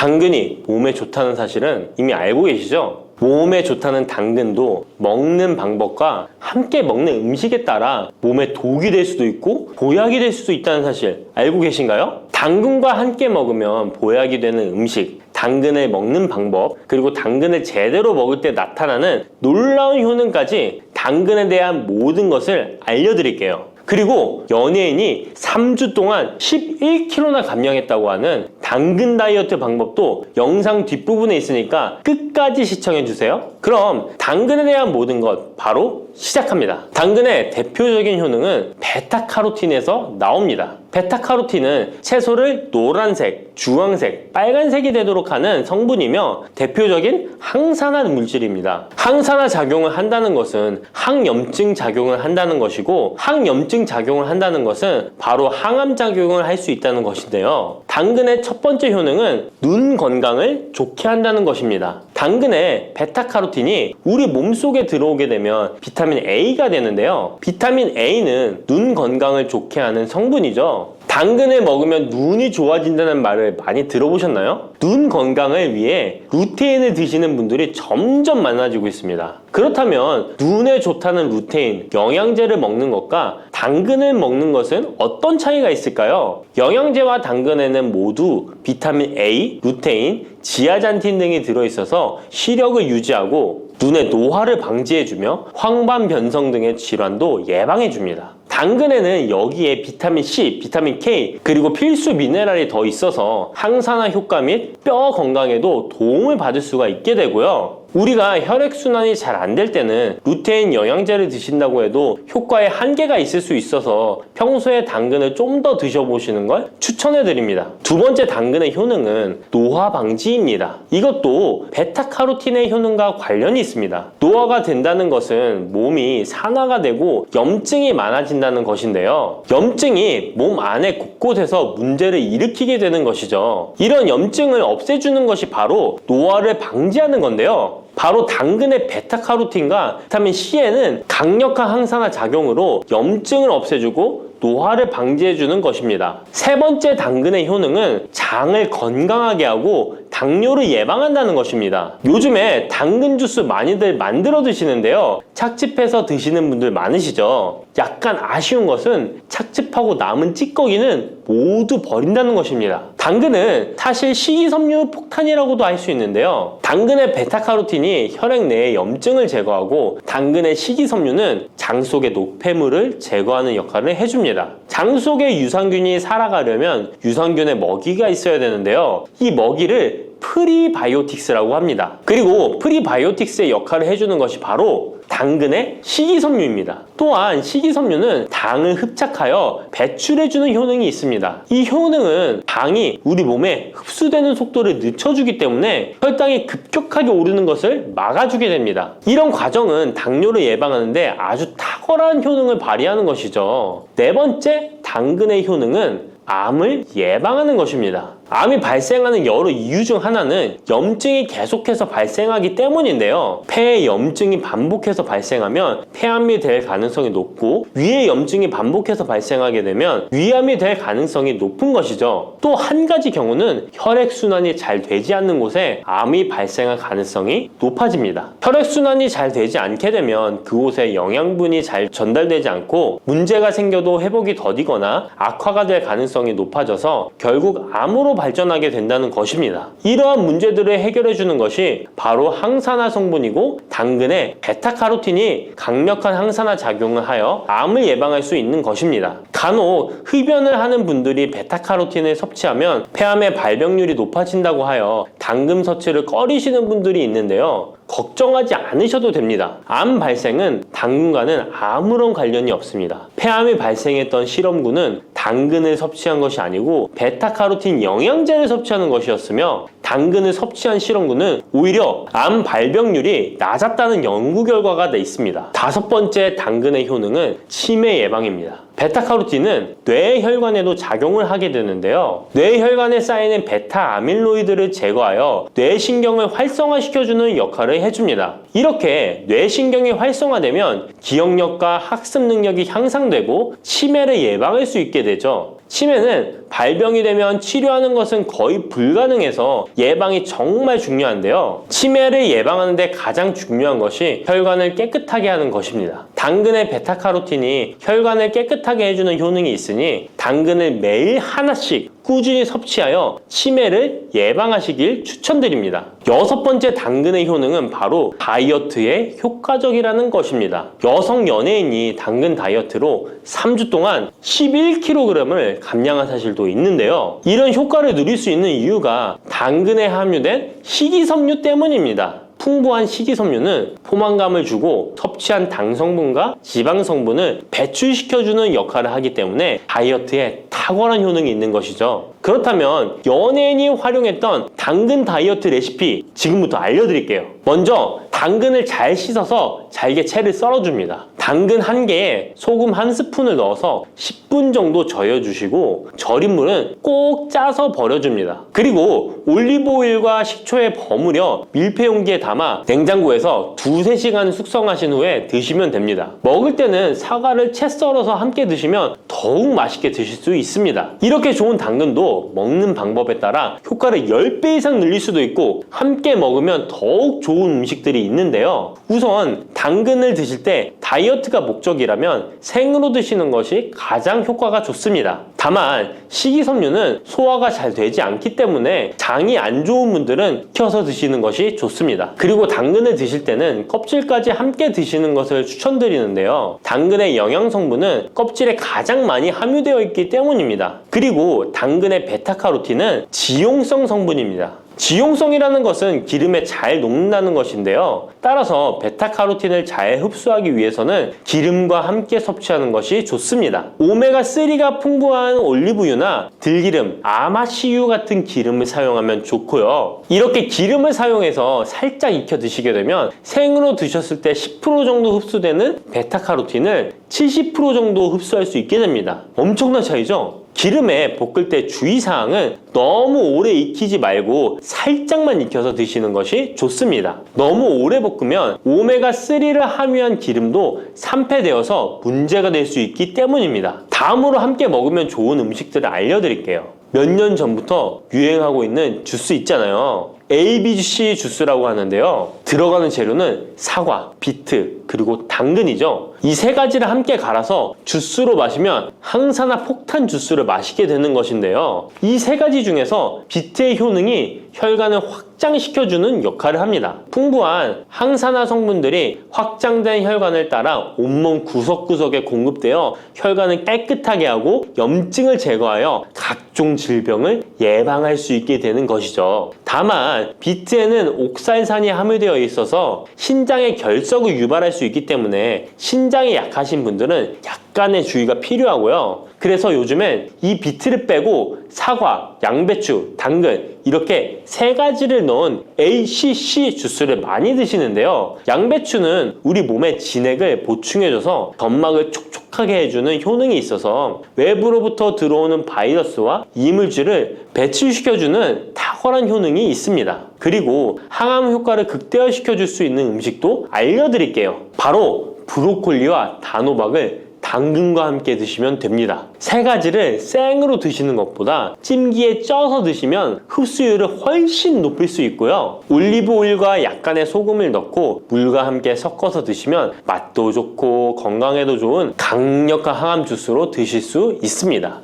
당근이 몸에 좋다는 사실은 이미 알고 계시죠? 몸에 좋다는 당근도 먹는 방법과 함께 먹는 음식에 따라 몸에 독이 될 수도 있고 보약이 될 수도 있다는 사실 알고 계신가요? 당근과 함께 먹으면 보약이 되는 음식, 당근을 먹는 방법, 그리고 당근을 제대로 먹을 때 나타나는 놀라운 효능까지 당근에 대한 모든 것을 알려드릴게요. 그리고 연예인이 3주 동안 11kg나 감량했다고 하는 당근 다이어트 방법도 영상 뒷부분에 있으니까 끝까지 시청해주세요. 그럼 당근에 대한 모든 것 바로 시작합니다. 당근의 대표적인 효능은 베타카로틴에서 나옵니다. 베타카로틴은 채소를 노란색, 주황색, 빨간색이 되도록 하는 성분이며 대표적인 항산화 물질입니다. 항산화 작용을 한다는 것은 항염증 작용을 한다는 것이고 항염증 작용을 한다는 것은 바로 항암 작용을 할 수 있다는 것인데요. 당근의 첫 번째 효능은 눈 건강을 좋게 한다는 것입니다. 당근의 베타카로틴이 우리 몸속에 들어오게 되면 비타민 A가 되는데요. 비타민 A는 눈 건강을 좋게 하는 성분이죠. 당근을 먹으면 눈이 좋아진다는 말을 많이 들어보셨나요? 눈 건강을 위해 루테인을 드시는 분들이 점점 많아지고 있습니다. 그렇다면 눈에 좋다는 루테인, 영양제를 먹는 것과 당근을 먹는 것은 어떤 차이가 있을까요? 영양제와 당근에는 모두 비타민 A, 루테인, 지아잔틴 등이 들어있어서 시력을 유지하고 눈의 노화를 방지해주며 황반 변성 등의 질환도 예방해줍니다. 당근에는 여기에 비타민 C, 비타민 K, 그리고 필수 미네랄이 더 있어서 항산화 효과 및 뼈 건강에도 도움을 받을 수가 있게 되고요. 우리가 혈액순환이 잘 안 될 때는 루테인 영양제를 드신다고 해도 효과에 한계가 있을 수 있어서 평소에 당근을 좀 더 드셔보시는 걸 추천해드립니다. 두 번째 당근의 효능은 노화 방지입니다. 이것도 베타카로틴의 효능과 관련이 있습니다. 노화가 된다는 것은 몸이 산화가 되고 염증이 많아진다는 것인데요. 염증이 몸 안에 곳곳에서 문제를 일으키게 되는 것이죠. 이런 염증을 없애주는 것이 바로 노화를 방지하는 건데요. 바로 당근의 베타카로틴과 비타민 C에는 강력한 항산화 작용으로 염증을 없애주고 노화를 방지해주는 것입니다. 세 번째 당근의 효능은 장을 건강하게 하고 당뇨를 예방한다는 것입니다. 요즘에 당근 주스 많이들 만들어 드시는데요. 착즙해서 드시는 분들 많으시죠? 약간 아쉬운 것은 착즙하고 남은 찌꺼기는 모두 버린다는 것입니다. 당근은 사실 식이섬유 폭탄이라고도 할 수 있는데요. 당근의 베타카로틴이 혈액 내의 염증을 제거하고 당근의 식이섬유는 장 속의 노폐물을 제거하는 역할을 해줍니다. 장 속의 유산균이 살아가려면 유산균의 먹이가 있어야 되는데요. 이 먹이를 프리바이오틱스라고 합니다. 그리고 프리바이오틱스의 역할을 해주는 것이 바로 당근의 식이섬유입니다. 또한 식이섬유는 당을 흡착하여 배출해주는 효능이 있습니다. 이 효능은 당이 우리 몸에 흡수되는 속도를 늦춰주기 때문에 혈당이 급격하게 오르는 것을 막아주게 됩니다. 이런 과정은 당뇨를 예방하는데 아주 탁월한 효능을 발휘하는 것이죠. 네 번째 당근의 효능은 암을 예방하는 것입니다. 암이 발생하는 여러 이유 중 하나는 염증이 계속해서 발생하기 때문인데요. 폐에 염증이 반복해서 발생하면 폐암이 될 가능성이 높고 위에 염증이 반복해서 발생하게 되면 위암이 될 가능성이 높은 것이죠. 또 한 가지 경우는 혈액순환이 잘 되지 않는 곳에 암이 발생할 가능성이 높아집니다. 혈액순환이 잘 되지 않게 되면 그곳에 영양분이 잘 전달되지 않고 문제가 생겨도 회복이 더디거나 악화가 될 가능성이 높아져서 결국 암으로 발전하게 된다는 것입니다. 이러한 문제들을 해결해주는 것이 바로 항산화 성분이고 당근의 베타카로틴이 강력한 항산화 작용을 하여 암을 예방할 수 있는 것입니다. 간혹 흡연을 하는 분들이 베타카로틴을 섭취하면 폐암의 발병률이 높아진다고 하여 당근 섭취를 꺼리시는 분들이 있는데요. 걱정하지 않으셔도 됩니다. 암 발생은 당근과는 아무런 관련이 없습니다. 폐암이 발생했던 실험군은 당근을 섭취한 것이 아니고 베타카로틴 영양제를 섭취하는 것이었으며 당근을 섭취한 실험군은 오히려 암 발병률이 낮았다는 연구 결과가 있습니다. 다섯 번째 당근의 효능은 치매 예방입니다. 베타카로틴은 뇌혈관에도 작용을 하게 되는데요. 뇌혈관에 쌓이는 베타 아밀로이드를 제거하여 뇌신경을 활성화시켜주는 역할을 해줍니다. 이렇게 뇌신경이 활성화되면 기억력과 학습 능력이 향상되고 치매를 예방할 수 있게 되죠. 치매는 발병이 되면 치료하는 것은 거의 불가능해서 예방이 정말 중요한데요. 치매를 예방하는 데 가장 중요한 것이 혈관을 깨끗하게 하는 것입니다. 당근의 베타카로틴이 혈관을 깨끗하게 해주는 효능이 있으니 당근을 매일 하나씩 꾸준히 섭취하여 치매를 예방하시길 추천드립니다. 6번째 당근의 효능은 바로 다이어트에 효과적이라는 것입니다. 여성 연예인이 당근 다이어트로 3주 동안 11kg을 감량한 사실도 있는데요. 이런 효과를 누릴 수 있는 이유가 당근에 함유된 식이섬유 때문입니다. 풍부한 식이섬유는 포만감을 주고 섭취한 당 성분과 지방 성분을 배출시켜주는 역할을 하기 때문에 다이어트에 탁월한 효능이 있는 것이죠. 그렇다면 연예인이 활용했던 당근 다이어트 레시피 지금부터 알려드릴게요. 먼저 당근을 잘 씻어서 잘게 채를 썰어줍니다. 당근 1개에 소금 1스푼을 넣어서 10분 정도 저어주시고 절인 물은 꼭 짜서 버려줍니다. 그리고 올리브오일과 식초에 버무려 밀폐 용기에 담아 냉장고에서 2~3시간 숙성하신 후에 드시면 됩니다. 먹을 때는 사과를 채 썰어서 함께 드시면 더욱 맛있게 드실 수 있습니다. 이렇게 좋은 당근도 먹는 방법에 따라 효과를 10배 이상 늘릴 수도 있고 함께 먹으면 더욱 좋은 음식들이 있는데요. 우선 당근을 드실 때 다이어트가 목적이라면 생으로 드시는 것이 가장 효과가 좋습니다. 다만 식이섬유는 소화가 잘 되지 않기 때문에 장이 안 좋은 분들은 익혀서 드시는 것이 좋습니다. 그리고 당근을 드실 때는 껍질까지 함께 드시는 것을 추천드리는데요. 당근의 영양 성분은 껍질에 가장 많이 함유되어 있기 때문입니다. 그리고 당근의 베타카로틴은 지용성 성분입니다. 지용성이라는 것은 기름에 잘 녹는다는 것인데요. 따라서 베타카로틴을 잘 흡수하기 위해서는 기름과 함께 섭취하는 것이 좋습니다. 오메가3가 풍부한 올리브유나 들기름, 아마씨유 같은 기름을 사용하면 좋고요. 이렇게 기름을 사용해서 살짝 익혀 드시게 되면 생으로 드셨을 때 10% 정도 흡수되는 베타카로틴을 70% 정도 흡수할 수 있게 됩니다. 엄청난 차이죠? 기름에 볶을 때 주의사항은 너무 오래 익히지 말고 살짝만 익혀서 드시는 것이 좋습니다. 너무 오래 볶으면 오메가3를 함유한 기름도 산패되어서 문제가 될 수 있기 때문입니다. 다음으로 함께 먹으면 좋은 음식들을 알려드릴게요. 몇 년 전부터 유행하고 있는 주스 있잖아요. ABC 주스라고 하는데요. 들어가는 재료는 사과, 비트, 그리고 당근이죠. 이 3가지를 함께 갈아서 주스로 마시면 항산화 폭탄 주스를 마시게 되는 것인데요. 이 3가지 중에서 비트의 효능이 혈관을 확장시켜주는 역할을 합니다. 풍부한 항산화 성분들이 확장된 혈관을 따라 온몸 구석구석에 공급되어 혈관을 깨끗하게 하고 염증을 제거하여 각종 질병을 예방할 수 있게 되는 것이죠. 다만 비트에는 옥살산이 함유되어 있어서 신장의 결석을 유발할 수 있기 때문에 신장이 약하신 분들은 약간의 주의가 필요하고요. 그래서 요즘엔 이 비트를 빼고 사과, 양배추, 당근 이렇게 3가지를 넣은 ACC 주스를 많이 드시는데요. 양배추는 우리 몸의 진액을 보충해줘서 점막을 촉촉하게 해주는 효능이 있어서 외부로부터 들어오는 바이러스와 이물질을 배출시켜주는 탁월한 효능이 있습니다. 그리고 항암 효과를 극대화시켜줄 수 있는 음식도 알려드릴게요. 바로 브로콜리와 단호박을 당근과 함께 드시면 됩니다. 3가지를 생으로 드시는 것보다 찜기에 쪄서 드시면 흡수율을 훨씬 높일 수 있고요. 올리브 오일과 약간의 소금을 넣고 물과 함께 섞어서 드시면 맛도 좋고 건강에도 좋은 강력한 항암 주스로 드실 수 있습니다.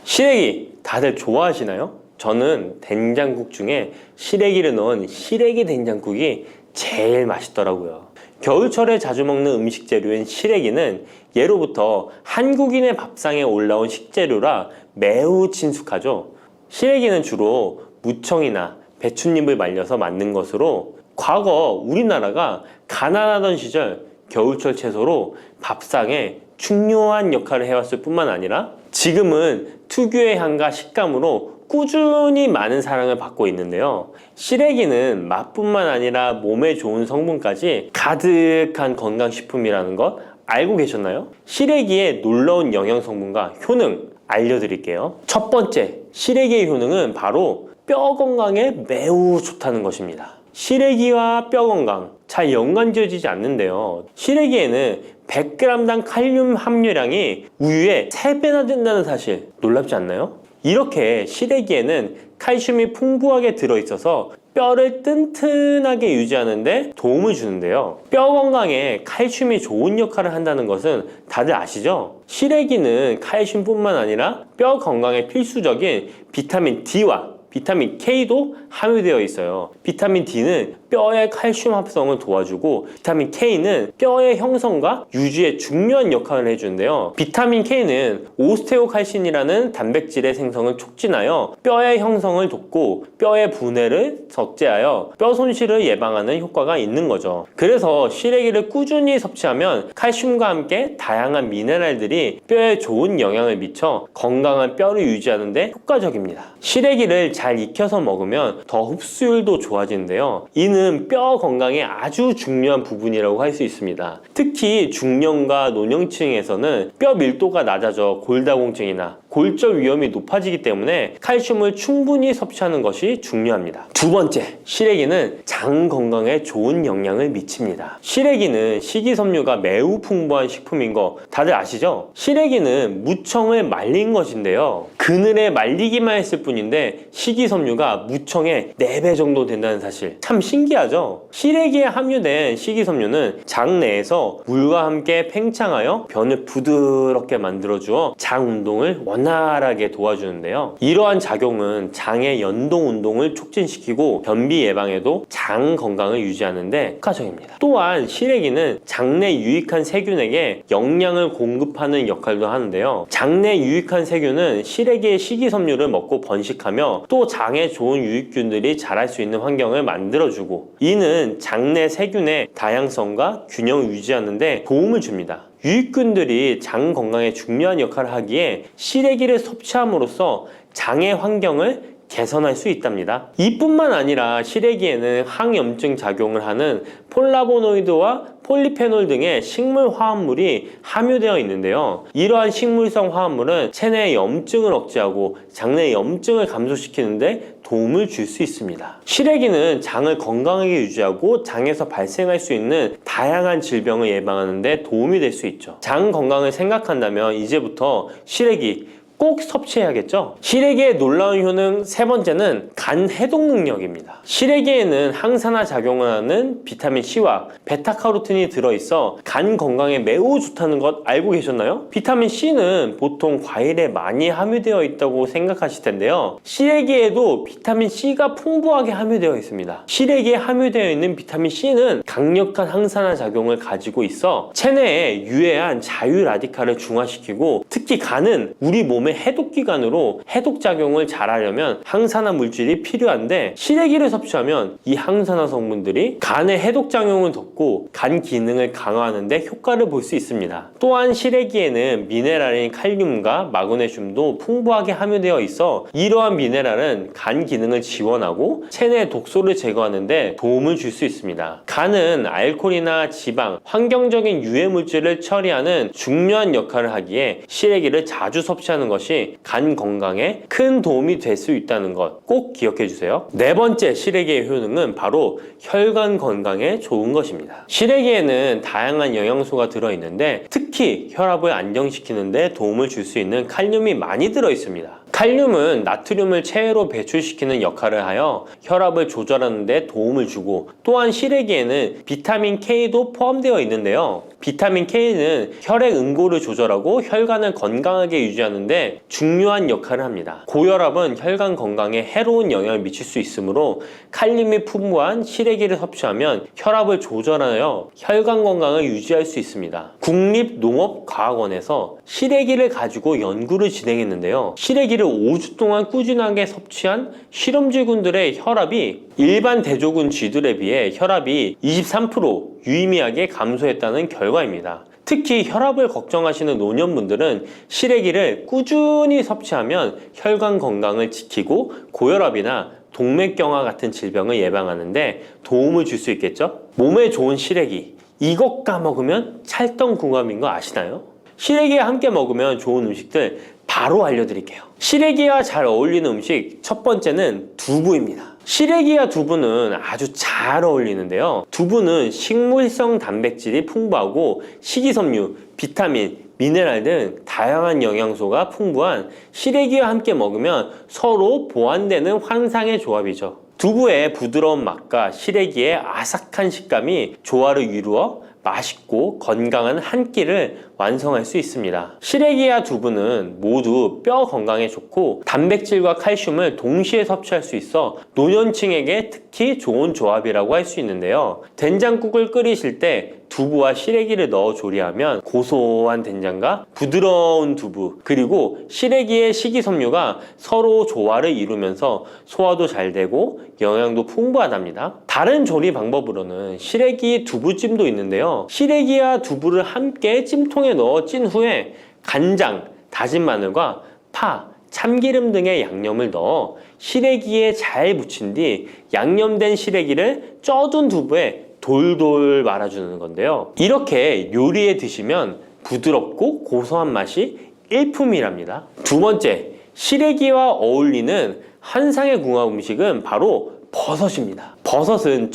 시래기 다들 좋아하시나요? 저는 된장국 중에 시래기를 넣은 시래기 된장국이 제일 맛있더라고요. 겨울철에 자주 먹는 음식 재료인 시래기는 예로부터 한국인의 밥상에 올라온 식재료라 매우 친숙하죠. 시래기는 주로 무청이나 배춧잎을 말려서 만든 것으로 과거 우리나라가 가난하던 시절 겨울철 채소로 밥상에 중요한 역할을 해왔을 뿐만 아니라 지금은 특유의 향과 식감으로 꾸준히 많은 사랑을 받고 있는데요. 시래기는 맛뿐만 아니라 몸에 좋은 성분까지 가득한 건강식품이라는 것 알고 계셨나요? 시래기의 놀라운 영양 성분과 효능 알려드릴게요. 첫 번째, 시래기의 효능은 바로 뼈 건강에 매우 좋다는 것입니다. 시래기와 뼈 건강 잘 연관지어지지 않는데요. 시래기에는 100g당 칼륨 함유량이 우유의 3배나 된다는 사실 놀랍지 않나요? 이렇게 시래기에는 칼슘이 풍부하게 들어있어서 뼈를 튼튼하게 유지하는 데 도움을 주는데요. 뼈 건강에 칼슘이 좋은 역할을 한다는 것은 다들 아시죠? 시래기는 칼슘뿐만 아니라 뼈 건강에 필수적인 비타민 D와 비타민 K도 함유되어 있어요. 비타민 D는 뼈의 칼슘 합성을 도와주고 비타민 K는 뼈의 형성과 유지에 중요한 역할을 해주는데요. 비타민 K는 오스테오칼신이라는 단백질의 생성을 촉진하여 뼈의 형성을 돕고 뼈의 분해를 억제하여 뼈 손실을 예방하는 효과가 있는 거죠. 그래서 시래기를 꾸준히 섭취하면 칼슘과 함께 다양한 미네랄들이 뼈에 좋은 영향을 미쳐 건강한 뼈를 유지하는 데 효과적입니다. 시래기를 잘 익혀서 먹으면 더 흡수율도 좋아지는데요. 이는 뼈 건강에 아주 중요한 부분이라고 할 수 있습니다. 특히 중년과 노년층에서는 뼈 밀도가 낮아져 골다공증이나 골절 위험이 높아지기 때문에 칼슘을 충분히 섭취하는 것이 중요합니다. 두 번째, 시래기는 장 건강에 좋은 영향을 미칩니다. 시래기는 식이섬유가 매우 풍부한 식품인 거 다들 아시죠? 시래기는 무청을 말린 것인데요. 그늘에 말리기만 했을 뿐인데 식이섬유가 무청의 4배 정도 된다는 사실 참 신기하죠? 시래기에 함유된 식이섬유는 장 내에서 물과 함께 팽창하여 변을 부드럽게 만들어주어 장 운동을 원활하게 도와주는데요. 이러한 작용은 장의 연동 운동을 촉진시키고 변비 예방에도 장 건강을 유지하는 데 효과적입니다. 또한 시래기는 장내 유익한 세균에게 영양을 공급하는 역할도 하는데요. 장내 유익한 세균은 시래기의 식이섬유를 먹고 번식하며 또 장에 좋은 유익균들이 자랄 수 있는 환경을 만들어주고 이는 장내 세균의 다양성과 균형을 유지하는 데 도움을 줍니다. 유익균들이 장 건강에 중요한 역할을 하기에 시래기를 섭취함으로써 장의 환경을 개선할 수 있답니다. 이뿐만 아니라 시래기에는 항염증 작용을 하는 폴라보노이드와 폴리페놀 등의 식물 화합물이 함유되어 있는데요. 이러한 식물성 화합물은 체내의 염증을 억제하고 장내 염증을 감소시키는데 도움을 줄 수 있습니다. 시래기는 장을 건강하게 유지하고 장에서 발생할 수 있는 다양한 질병을 예방하는 데 도움이 될 수 있죠. 장 건강을 생각한다면 이제부터 시래기 꼭 섭취해야겠죠? 시래기의 놀라운 효능 세 번째는 간 해독 능력입니다. 시래기에는 항산화 작용을 하는 비타민 C와 베타카로틴이 들어있어 간 건강에 매우 좋다는 것 알고 계셨나요? 비타민 C는 보통 과일에 많이 함유되어 있다고 생각하실 텐데요. 시래기에도 비타민 C가 풍부하게 함유되어 있습니다. 시래기에 함유되어 있는 비타민 C는 강력한 항산화 작용을 가지고 있어 체내에 유해한 자유 라디칼을 중화시키고 특히 간은 우리 몸의 해독기관으로 해독작용을 잘하려면 항산화 물질이 필요한데 시래기를 섭취하면 이 항산화 성분들이 간의 해독작용을 돕고 간 기능을 강화하는 데 효과를 볼 수 있습니다. 또한 시래기에는 미네랄인 칼륨과 마그네슘도 풍부하게 함유되어 있어 이러한 미네랄은 간 기능을 지원하고 체내 독소를 제거하는 데 도움을 줄 수 있습니다. 간은 알코올이나 지방, 환경적인 유해 물질을 처리하는 중요한 역할을 하기에 시래기를 자주 섭취하는 것이 간 건강에 큰 도움이 될 수 있다는 것 꼭 기억해 주세요. 네 번째 시래기의 효능은 바로 혈관 건강에 좋은 것입니다. 시래기에는 다양한 영양소가 들어있는데 특히 혈압을 안정시키는 데 도움을 줄 수 있는 칼륨이 많이 들어있습니다. 칼륨은 나트륨을 체외로 배출시키는 역할을 하여 혈압을 조절하는 데 도움을 주고 또한 시래기에는 비타민 K도 포함되어 있는데요. 비타민 K는 혈액 응고를 조절하고 혈관을 건강하게 유지하는 데 중요한 역할을 합니다. 고혈압은 혈관 건강에 해로운 영향을 미칠 수 있으므로 칼륨이 풍부한 시래기를 섭취하면 혈압을 조절하여 혈관 건강을 유지할 수 있습니다. 국립농업과학원에서 시래기를 가지고 연구를 진행했는데요. 시래기를 5주 동안 꾸준하게 섭취한 실험쥐군들의 혈압이 일반 대조군 쥐들에 비해 혈압이 23% 유의미하게 감소했다는 결과입니다. 특히 혈압을 걱정하시는 노년분들은 시래기를 꾸준히 섭취하면 혈관 건강을 지키고 고혈압이나 동맥경화 같은 질병을 예방하는 데 도움을 줄 수 있겠죠? 몸에 좋은 시래기, 이것 까먹으면 찰떡궁합인 거 아시나요? 시래기와 함께 먹으면 좋은 음식들 바로 알려드릴게요. 시래기와 잘 어울리는 음식 첫 번째는 두부입니다. 시래기와 두부는 아주 잘 어울리는데요. 두부는 식물성 단백질이 풍부하고 식이섬유, 비타민, 미네랄 등 다양한 영양소가 풍부한 시래기와 함께 먹으면 서로 보완되는 환상의 조합이죠. 두부의 부드러운 맛과 시래기의 아삭한 식감이 조화를 이루어 맛있고 건강한 한 끼를 완성할 수 있습니다. 시래기와 두부는 모두 뼈 건강에 좋고 단백질과 칼슘을 동시에 섭취할 수 있어 노년층에게 특히 좋은 조합이라고 할 수 있는데요. 된장국을 끓이실 때 두부와 시래기를 넣어 조리하면 고소한 된장과 부드러운 두부 그리고 시래기의 식이섬유가 서로 조화를 이루면서 소화도 잘 되고 영양도 풍부하답니다. 다른 조리 방법으로는 시래기 두부찜도 있는데요. 시래기와 두부를 함께 찜통에 넣어 찐 후에 간장, 다진 마늘과 파, 참기름 등의 양념을 넣어 시래기에 잘 묻힌 뒤 양념된 시래기를 쪄둔 두부에 돌돌 말아주는 건데요. 이렇게 요리에 드시면 부드럽고 고소한 맛이 일품이랍니다. 두 번째, 시래기와 어울리는 한상의 궁합 음식은 바로 버섯입니다. 버섯은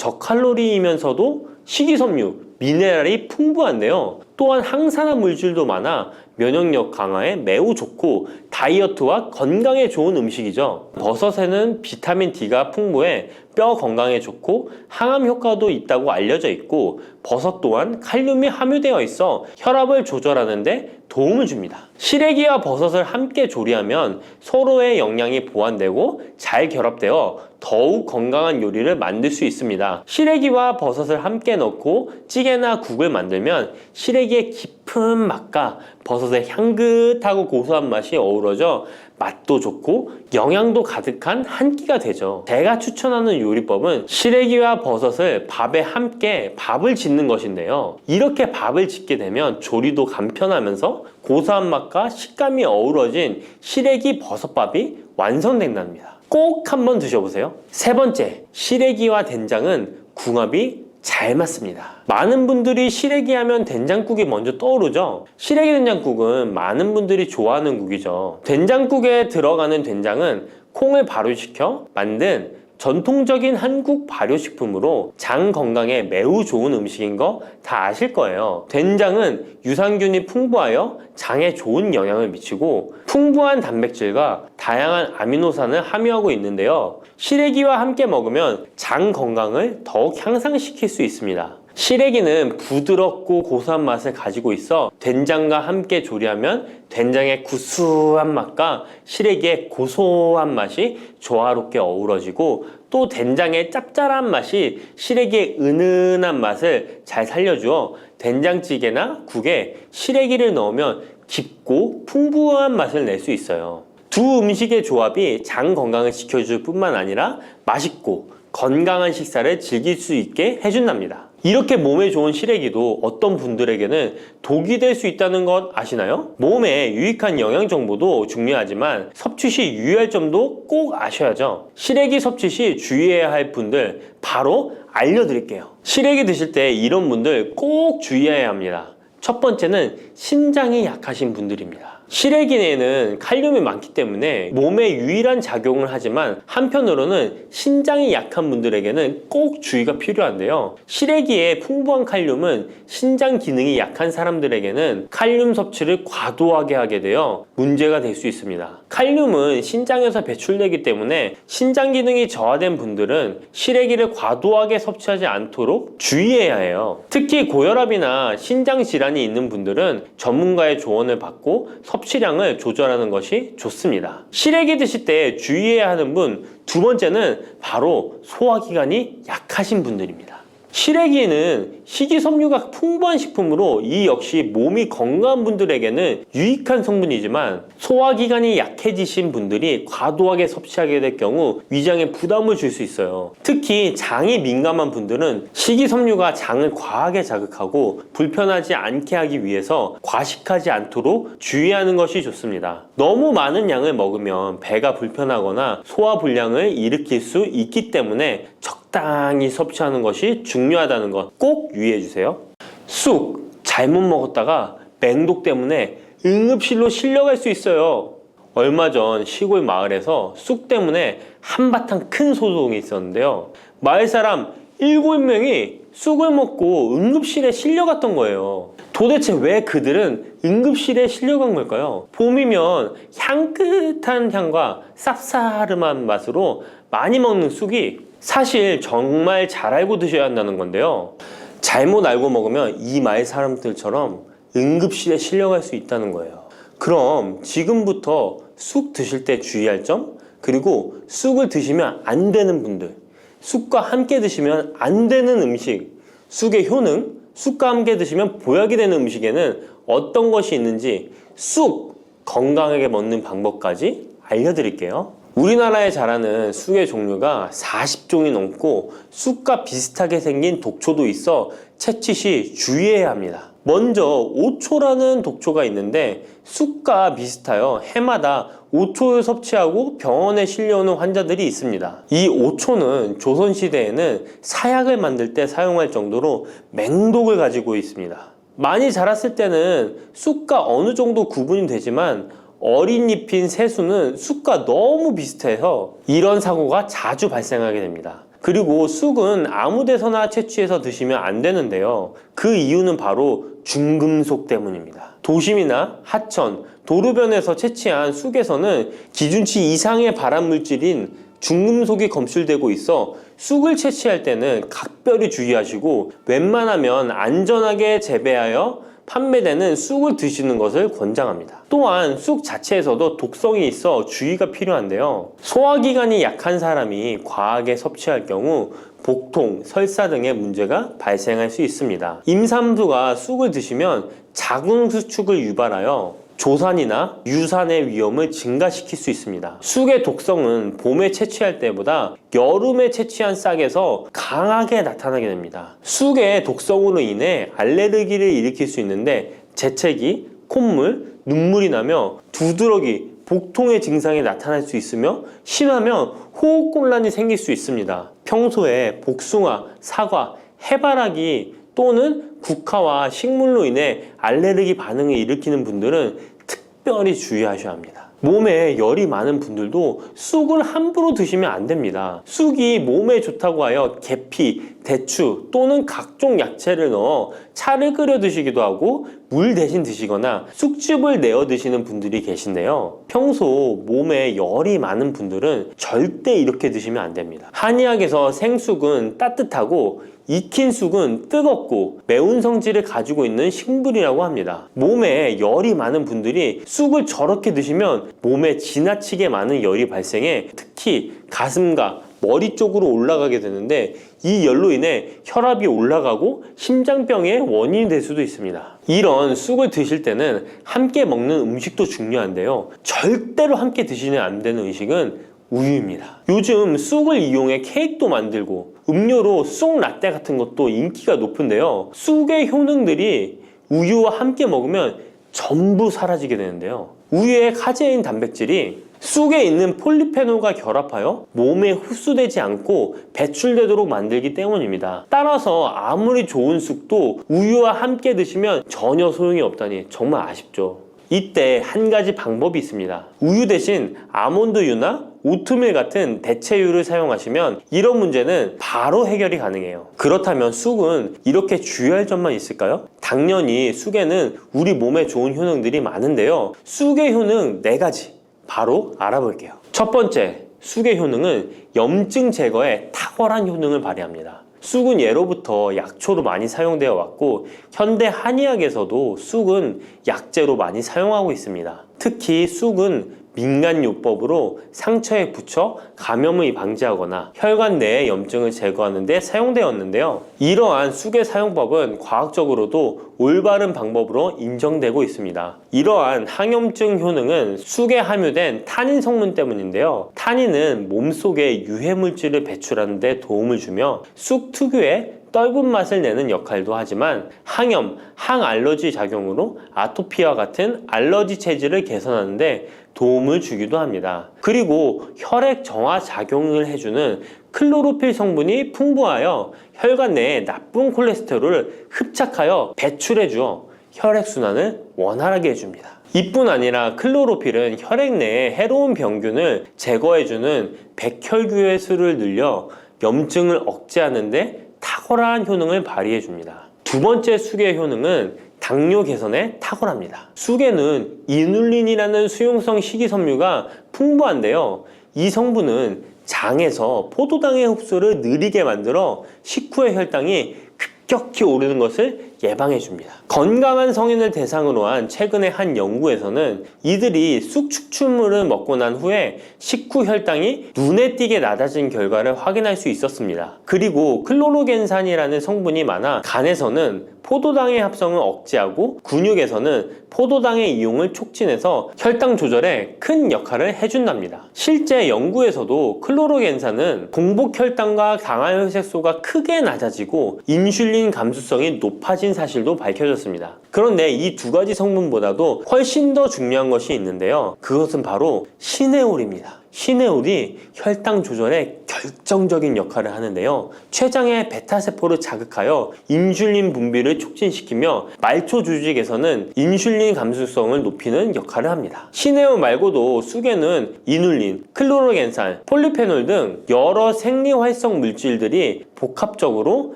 저칼로리이면서도 식이섬유, 미네랄이 풍부한데요. 또한 항산화 물질도 많아 면역력 강화에 매우 좋고 다이어트와 건강에 좋은 음식이죠. 버섯에는 비타민 D가 풍부해 뼈 건강에 좋고 항암 효과도 있다고 알려져 있고 버섯 또한 칼륨이 함유되어 있어 혈압을 조절하는 데 도움을 줍니다. 시래기와 버섯을 함께 조리하면 서로의 영양이 보완되고 잘 결합되어 더욱 건강한 요리를 만들 수 있습니다. 시래기와 버섯을 함께 넣고 찌개나 국을 만들면 시래기의 깊은 맛과 버섯의 향긋하고 고소한 맛이 어우러져 맛도 좋고 영양도 가득한 한 끼가 되죠. 제가 추천하는 요리법은 시래기와 버섯을 밥에 함께 밥을 짓는 것인데요. 이렇게 밥을 짓게 되면 조리도 간편하면서 고소한 맛과 식감이 어우러진 시래기 버섯밥이 완성된답니다. 꼭 한번 드셔보세요. 세 번째, 시래기와 된장은 궁합이 잘 맞습니다. 많은 분들이 시래기 하면 된장국이 먼저 떠오르죠. 시래기 된장국은 많은 분들이 좋아하는 국이죠. 된장국에 들어가는 된장은 콩을 발효시켜 만든 전통적인 한국 발효식품으로 장 건강에 매우 좋은 음식인 거 다 아실 거예요. 된장은 유산균이 풍부하여 장에 좋은 영향을 미치고 풍부한 단백질과 다양한 아미노산을 함유하고 있는데요. 시래기와 함께 먹으면 장 건강을 더욱 향상시킬 수 있습니다. 시래기는 부드럽고 고소한 맛을 가지고 있어 된장과 함께 조리하면 된장의 구수한 맛과 시래기의 고소한 맛이 조화롭게 어우러지고 또 된장의 짭짤한 맛이 시래기의 은은한 맛을 잘 살려주어 된장찌개나 국에 시래기를 넣으면 깊고 풍부한 맛을 낼 수 있어요. 두 음식의 조합이 장 건강을 지켜줄 뿐만 아니라 맛있고 건강한 식사를 즐길 수 있게 해준답니다. 이렇게 몸에 좋은 시래기도 어떤 분들에게는 독이 될 수 있다는 것 아시나요? 몸에 유익한 영양 정보도 중요하지만 섭취 시 유의할 점도 꼭 아셔야죠. 시래기 섭취 시 주의해야 할 분들 바로 알려드릴게요. 시래기 드실 때 이런 분들 꼭 주의해야 합니다. 첫 번째는 신장이 약하신 분들입니다. 시래기에는 칼륨이 많기 때문에 몸에 유일한 작용을 하지만 한편으로는 신장이 약한 분들에게는 꼭 주의가 필요한데요. 시래기의 풍부한 칼륨은 신장 기능이 약한 사람들에게는 칼륨 섭취를 과도하게 하게 되어 문제가 될 수 있습니다. 칼륨은 신장에서 배출되기 때문에 신장 기능이 저하된 분들은 시래기를 과도하게 섭취하지 않도록 주의해야 해요. 특히 고혈압이나 신장 질환이 있는 분들은 전문가의 조언을 받고 섭취량을 조절하는 것이 좋습니다. 시래기 드실 때 주의해야 하는 분 두 번째는 바로 소화기관이 약하신 분들입니다. 시래기는 식이섬유가 풍부한 식품으로 이 역시 몸이 건강한 분들에게는 유익한 성분이지만 소화기관이 약해지신 분들이 과도하게 섭취하게 될 경우 위장에 부담을 줄 수 있어요. 특히 장이 민감한 분들은 식이섬유가 장을 과하게 자극하고 불편하지 않게 하기 위해서 과식하지 않도록 주의하는 것이 좋습니다. 너무 많은 양을 먹으면 배가 불편하거나 소화불량을 일으킬 수 있기 때문에 적당히 섭취하는 것이 중요하다는 것 꼭 유의해 주세요. 쑥 잘못 먹었다가 맹독 때문에 응급실로 실려갈 수 있어요. 얼마 전 시골 마을에서 쑥 때문에 한바탕 큰 소동이 있었는데요. 마을 사람 7명이 쑥을 먹고 응급실에 실려갔던 거예요. 도대체 왜 그들은 응급실에 실려간 걸까요? 봄이면 향긋한 향과 쌉싸름한 맛으로 많이 먹는 쑥이 사실 정말 잘 알고 드셔야 한다는 건데요. 잘못 알고 먹으면 이 마을 사람들처럼 응급실에 실려갈 수 있다는 거예요. 그럼 지금부터 쑥 드실 때 주의할 점, 그리고 쑥을 드시면 안 되는 분들, 쑥과 함께 드시면 안 되는 음식, 쑥의 효능, 쑥과 함께 드시면 보약이 되는 음식에는 어떤 것이 있는지 쑥 건강하게 먹는 방법까지 알려드릴게요. 우리나라에 자라는 쑥의 종류가 40종이 넘고 쑥과 비슷하게 생긴 독초도 있어 채취 시 주의해야 합니다. 먼저 오초라는 독초가 있는데 쑥과 비슷하여 해마다 오초를 섭취하고 병원에 실려오는 환자들이 있습니다. 이 오초는 조선시대에는 사약을 만들 때 사용할 정도로 맹독을 가지고 있습니다. 많이 자랐을 때는 쑥과 어느 정도 구분이 되지만 어린 잎인 새수는 쑥과 너무 비슷해서 이런 사고가 자주 발생하게 됩니다. 그리고 쑥은 아무 데서나 채취해서 드시면 안 되는데요. 그 이유는 바로 중금속 때문입니다. 도심이나 하천, 도로변에서 채취한 쑥에서는 기준치 이상의 발암물질인 중금속이 검출되고 있어 쑥을 채취할 때는 각별히 주의하시고 웬만하면 안전하게 재배하여 판매되는 쑥을 드시는 것을 권장합니다. 또한 쑥 자체에서도 독성이 있어 주의가 필요한데요. 소화기관이 약한 사람이 과하게 섭취할 경우 복통, 설사 등의 문제가 발생할 수 있습니다. 임산부가 쑥을 드시면 자궁수축을 유발하여 조산이나 유산의 위험을 증가시킬 수 있습니다. 쑥의 독성은 봄에 채취할 때보다 여름에 채취한 싹에서 강하게 나타나게 됩니다. 쑥의 독성으로 인해 알레르기를 일으킬 수 있는데 재채기, 콧물, 눈물이 나며 두드러기, 복통의 증상이 나타날 수 있으며 심하면 호흡곤란이 생길 수 있습니다. 평소에 복숭아, 사과, 해바라기 또는 국화와 식물로 인해 알레르기 반응을 일으키는 분들은 특별히 주의하셔야 합니다. 몸에 열이 많은 분들도 쑥을 함부로 드시면 안 됩니다. 쑥이 몸에 좋다고 하여 계피, 대추 또는 각종 야채를 넣어 차를 끓여 드시기도 하고 물 대신 드시거나 쑥즙을 내어 드시는 분들이 계신데요. 평소 몸에 열이 많은 분들은 절대 이렇게 드시면 안 됩니다. 한의학에서 생쑥은 따뜻하고 익힌 쑥은 뜨겁고 매운 성질을 가지고 있는 식물이라고 합니다. 몸에 열이 많은 분들이 쑥을 저렇게 드시면 몸에 지나치게 많은 열이 발생해 특히 가슴과 머리 쪽으로 올라가게 되는데 이 열로 인해 혈압이 올라가고 심장병의 원인이 될 수도 있습니다. 이런 쑥을 드실 때는 함께 먹는 음식도 중요한데요. 절대로 함께 드시면 안 되는 음식은 우유입니다. 요즘 쑥을 이용해 케이크도 만들고 음료로 쑥 라떼 같은 것도 인기가 높은데요. 쑥의 효능들이 우유와 함께 먹으면 전부 사라지게 되는데요. 우유의 카제인 단백질이 쑥에 있는 폴리페놀과 결합하여 몸에 흡수되지 않고 배출되도록 만들기 때문입니다. 따라서 아무리 좋은 쑥도 우유와 함께 드시면 전혀 소용이 없다니 정말 아쉽죠. 이때 한 가지 방법이 있습니다. 우유 대신 아몬드유나 오트밀 같은 대체유를 사용하시면 이런 문제는 바로 해결이 가능해요. 그렇다면 쑥은 이렇게 주의할 점만 있을까요? 당연히 쑥에는 우리 몸에 좋은 효능들이 많은데요. 쑥의 효능 4가지 바로 알아볼게요. 첫 번째, 쑥의 효능은 염증 제거에 탁월한 효능을 발휘합니다. 쑥은 예로부터 약초로 많이 사용되어 왔고 현대 한의학에서도 쑥은 약재로 많이 사용하고 있습니다. 특히 쑥은 민간요법으로 상처에 붙여 감염을 방지하거나 혈관 내의 염증을 제거하는 데 사용되었는데요. 이러한 쑥의 사용법은 과학적으로도 올바른 방법으로 인정되고 있습니다. 이러한 항염증 효능은 쑥에 함유된 타닌 성분 때문인데요. 타닌은 몸속에 유해물질을 배출하는 데 도움을 주며 쑥 특유의 떫은 맛을 내는 역할도 하지만 항염, 항알러지 작용으로 아토피와 같은 알러지 체질을 개선하는 데 도움을 주기도 합니다. 그리고 혈액 정화 작용을 해주는 클로로필 성분이 풍부하여 혈관 내에 나쁜 콜레스테롤을 흡착하여 배출해 주어 혈액순환을 원활하게 해줍니다. 이뿐 아니라 클로로필은 혈액 내에 해로운 병균을 제거해주는 백혈구의 수를 늘려 염증을 억제하는 데 탁월한 효능을 발휘해줍니다. 두 번째 쑥의 효능은 당뇨 개선에 탁월합니다. 쑥에는 이눌린이라는 수용성 식이섬유가 풍부한데요. 이 성분은 장에서 포도당의 흡수를 느리게 만들어 식후의 혈당이 급격히 오르는 것을 예방해 줍니다. 건강한 성인을 대상으로 한 최근의 한 연구에서는 이들이 쑥 추출물을 먹고 난 후에 식후 혈당이 눈에 띄게 낮아진 결과를 확인할 수 있었습니다. 그리고 클로로겐산이라는 성분이 많아 간에서는 포도당의 합성을 억제하고 근육에서는 포도당의 이용을 촉진해서 혈당 조절에 큰 역할을 해준답니다. 실제 연구에서도 클로로겐산은 공복 혈당과 당화혈색소가 크게 낮아지고 인슐린 감수성이 높아진 사실도 밝혀졌습니다. 그런데 이 두 가지 성분보다도 훨씬 더 중요한 것이 있는데요. 그것은 바로 시네올입니다. 시네올이 혈당 조절에 결정적인 역할을 하는데요. 췌장의 베타세포를 자극하여 인슐린 분비를 촉진시키며 말초 조직에서는 인슐린 감수성을 높이는 역할을 합니다. 시네올 말고도 쑥에는 이눌린, 클로로겐산, 폴리페놀 등 여러 생리활성 물질들이 복합적으로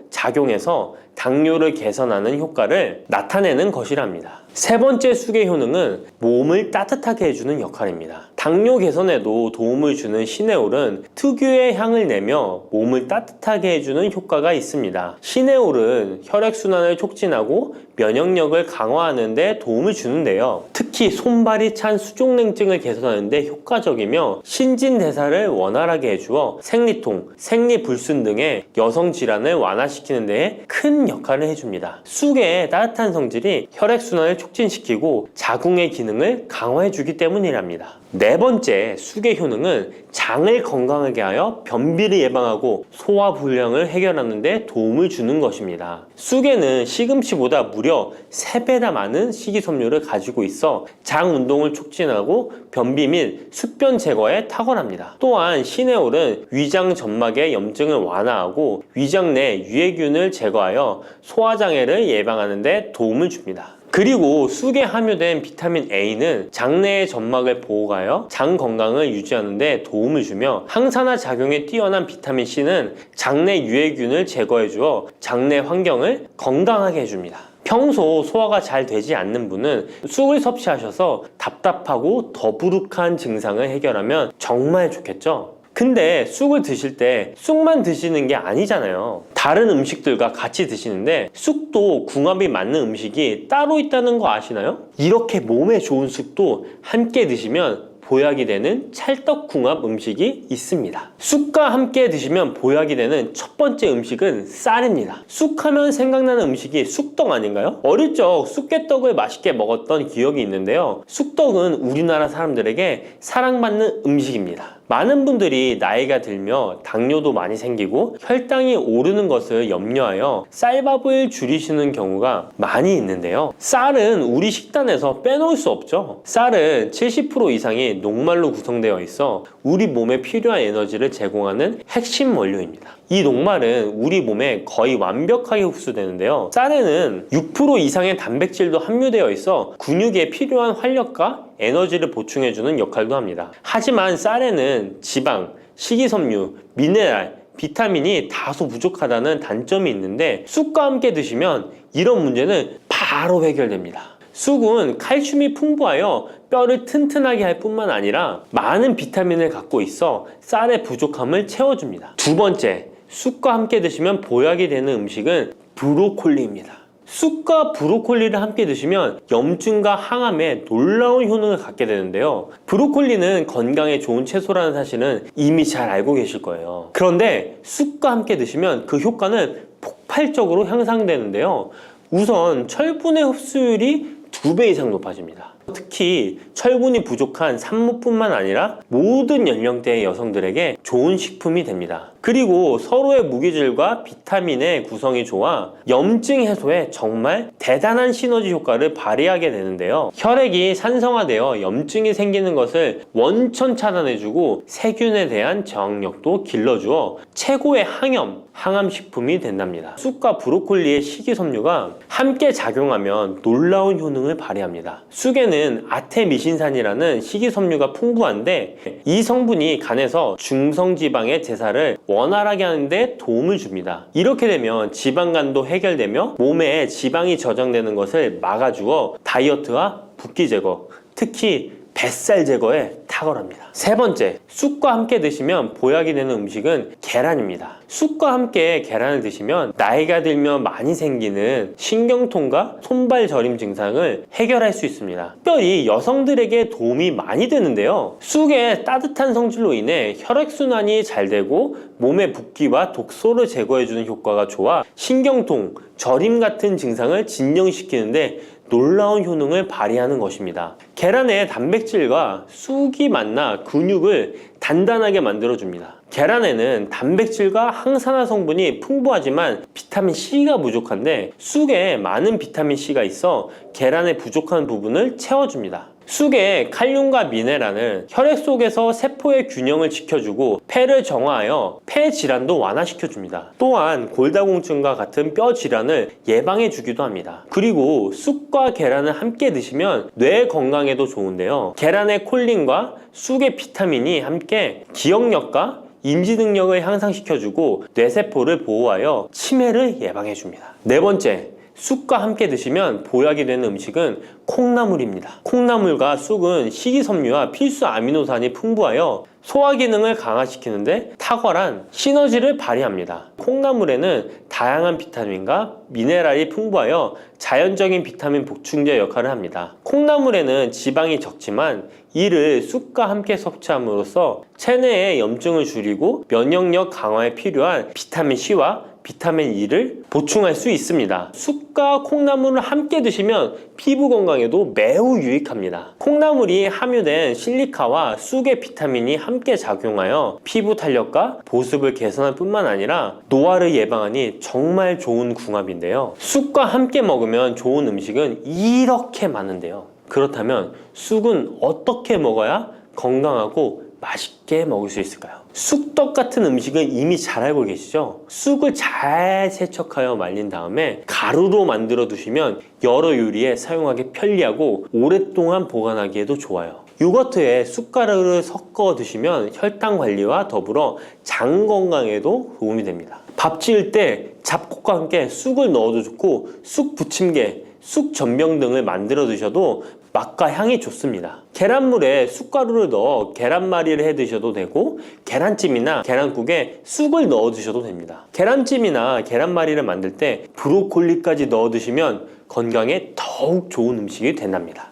작용해서 당뇨를 개선하는 효과를 나타내는 것이랍니다. 세 번째 쑥의 효능은 몸을 따뜻하게 해주는 역할입니다. 당뇨 개선에도 도움을 주는 시네올은 특유의 향을 내며 몸을 따뜻하게 해주는 효과가 있습니다. 시네올은 혈액순환을 촉진하고 면역력을 강화하는 데 도움을 주는데요. 특히 손발이 찬 수족냉증을 개선하는 데 효과적이며 신진대사를 원활하게 해주어 생리통, 생리불순 등의 여성 질환을 완화시키는 데에 큰 역할을 해줍니다. 쑥의 따뜻한 성질이 혈액순환을 촉진시키고 자궁의 기능을 강화해주기 때문이랍니다. 네 번째 쑥의 효능은 장을 건강하게 하여 변비를 예방하고 소화불량을 해결하는 데 도움을 주는 것입니다. 쑥에는 시금치보다 무려 3배나 많은 식이섬유를 가지고 있어 장 운동을 촉진하고 변비 및宿변 제거에 탁월합니다. 또한 시네올은 위장 점막의 염증을 완화하고 위장 내 유해균을 제거하여 소화장애를 예방하는 데 도움을 줍니다. 그리고 쑥에 함유된 비타민 A는 장내의 점막을 보호하여 장 건강을 유지하는 데 도움을 주며 항산화 작용에 뛰어난 비타민 C는 장내 유해균을 제거해 주어 장내 환경을 건강하게 해줍니다. 평소 소화가 잘 되지 않는 분은 쑥을 섭취하셔서 답답하고 더부룩한 증상을 해결하면 정말 좋겠죠? 근데 쑥을 드실 때 쑥만 드시는 게 아니잖아요. 다른 음식들과 같이 드시는데 쑥도 궁합이 맞는 음식이 따로 있다는 거 아시나요? 이렇게 몸에 좋은 쑥도 함께 드시면 보약이 되는 찰떡궁합 음식이 있습니다. 쑥과 함께 드시면 보약이 되는 첫 번째 음식은 쌀입니다. 쑥하면 생각나는 음식이 쑥떡 아닌가요? 어릴 적 쑥개떡을 맛있게 먹었던 기억이 있는데요. 쑥떡은 우리나라 사람들에게 사랑받는 음식입니다. 많은 분들이 나이가 들며 당뇨도 많이 생기고 혈당이 오르는 것을 염려하여 쌀밥을 줄이시는 경우가 많이 있는데요. 쌀은 우리 식단에서 빼놓을 수 없죠. 쌀은 70% 이상이 녹말로 구성되어 있어 우리 몸에 필요한 에너지를 제공하는 핵심 원료입니다. 이 녹말은 우리 몸에 거의 완벽하게 흡수되는데요. 쌀에는 6% 이상의 단백질도 함유되어 있어 근육에 필요한 활력과 에너지를 보충해주는 역할도 합니다. 하지만 쌀에는 지방, 식이섬유, 미네랄, 비타민이 다소 부족하다는 단점이 있는데 쑥과 함께 드시면 이런 문제는 바로 해결됩니다. 쑥은 칼슘이 풍부하여 뼈를 튼튼하게 할 뿐만 아니라 많은 비타민을 갖고 있어 쌀의 부족함을 채워줍니다. 두 번째, 쑥과 함께 드시면 보약이 되는 음식은 브로콜리입니다. 쑥과 브로콜리를 함께 드시면 염증과 항암에 놀라운 효능을 갖게 되는데요. 브로콜리는 건강에 좋은 채소라는 사실은 이미 잘 알고 계실 거예요. 그런데 쑥과 함께 드시면 그 효과는 폭발적으로 향상되는데요. 우선 철분의 흡수율이 2배 이상 높아집니다. 특히 철분이 부족한 산모뿐만 아니라 모든 연령대의 여성들에게 좋은 식품이 됩니다. 그리고 서로의 무기질과 비타민의 구성이 좋아 염증 해소에 정말 대단한 시너지 효과를 발휘하게 되는데요. 혈액이 산성화되어 염증이 생기는 것을 원천 차단해주고 세균에 대한 저항력도 길러주어 최고의 항염, 항암식품이 된답니다. 쑥과 브로콜리의 식이섬유가 함께 작용하면 놀라운 효능을 발휘합니다. 쑥에는 아테미신산이라는 식이섬유가 풍부한데 이 성분이 간에서 중성지방의 대사를 원활하게 하는 데 도움을 줍니다. 이렇게 되면 지방간도 해결되며 몸에 지방이 저장되는 것을 막아주어 다이어트와 붓기 제거, 특히 뱃살 제거에 탁월합니다. 세 번째, 쑥과 함께 드시면 보약이 되는 음식은 계란입니다. 쑥과 함께 계란을 드시면 나이가 들면 많이 생기는 신경통과 손발 저림 증상을 해결할 수 있습니다. 특별히 여성들에게 도움이 많이 되는데요. 쑥의 따뜻한 성질로 인해 혈액순환이 잘 되고 몸의 붓기와 독소를 제거해주는 효과가 좋아 신경통, 저림 같은 증상을 진정시키는데 놀라운 효능을 발휘하는 것입니다. 계란의 단백질과 쑥이 만나 근육을 단단하게 만들어줍니다. 계란에는 단백질과 항산화 성분이 풍부하지만 비타민C가 부족한데 쑥에 많은 비타민C가 있어 계란의 부족한 부분을 채워줍니다. 쑥의 칼륨과 미네랄은 혈액 속에서 세포의 균형을 지켜주고 폐를 정화하여 폐 질환도 완화시켜줍니다. 또한 골다공증과 같은 뼈 질환을 예방해주기도 합니다. 그리고 쑥과 계란을 함께 드시면 뇌 건강에도 좋은데요. 계란의 콜린과 쑥의 비타민이 함께 기억력과 인지 능력을 향상시켜주고 뇌세포를 보호하여 치매를 예방해줍니다. 네 번째, 쑥과 함께 드시면 보약이 되는 음식은 콩나물입니다. 콩나물과 쑥은 식이섬유와 필수 아미노산이 풍부하여 소화 기능을 강화시키는데 탁월한 시너지를 발휘합니다. 콩나물에는 다양한 비타민과 미네랄이 풍부하여 자연적인 비타민 보충제 역할을 합니다. 콩나물에는 지방이 적지만 이를 쑥과 함께 섭취함으로써 체내의 염증을 줄이고 면역력 강화에 필요한 비타민C와 비타민 E를 보충할 수 있습니다. 쑥과 콩나물을 함께 드시면 피부 건강에도 매우 유익합니다. 콩나물이 함유된 실리카와 쑥의 비타민이 함께 작용하여 피부 탄력과 보습을 개선할 뿐만 아니라 노화를 예방하니 정말 좋은 궁합인데요. 쑥과 함께 먹으면 좋은 음식은 이렇게 많은데요. 그렇다면 쑥은 어떻게 먹어야 건강하고 맛있게 먹을 수 있을까요? 쑥떡 같은 음식은 이미 잘 알고 계시죠? 쑥을 잘 세척하여 말린 다음에 가루로 만들어 두시면 여러 요리에 사용하기 편리하고 오랫동안 보관하기에도 좋아요. 요거트에 쑥가루를 섞어 드시면 혈당 관리와 더불어 장 건강에도 도움이 됩니다. 밥 지을 때 잡곡과 함께 쑥을 넣어도 좋고 쑥 부침개, 쑥 전병 등을 만들어 드셔도 맛과 향이 좋습니다. 계란물에 쑥가루를 넣어 계란말이를 해 드셔도 되고 계란찜이나 계란국에 쑥을 넣어 드셔도 됩니다. 계란찜이나 계란말이를 만들 때 브로콜리까지 넣어 드시면 건강에 더욱 좋은 음식이 된답니다.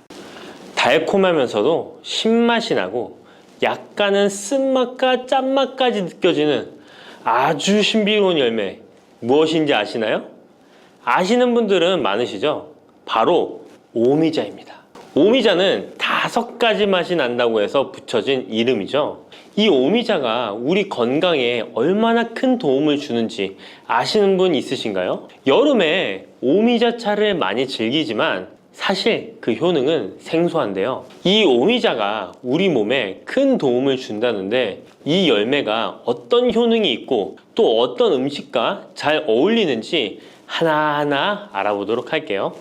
달콤하면서도 신맛이 나고 약간은 쓴맛과 짠맛까지 느껴지는 아주 신비로운 열매 무엇인지 아시나요? 아시는 분들은 많으시죠? 바로 오미자입니다. 오미자는 5가지 맛이 난다고 해서 붙여진 이름이죠. 이 오미자가 우리 건강에 얼마나 큰 도움을 주는지 아시는 분 있으신가요? 여름에 오미자차를 많이 즐기지만 사실 그 효능은 생소한데요. 이 오미자가 우리 몸에 큰 도움을 준다는데 이 열매가 어떤 효능이 있고 또 어떤 음식과 잘 어울리는지 하나하나 알아보도록 할게요.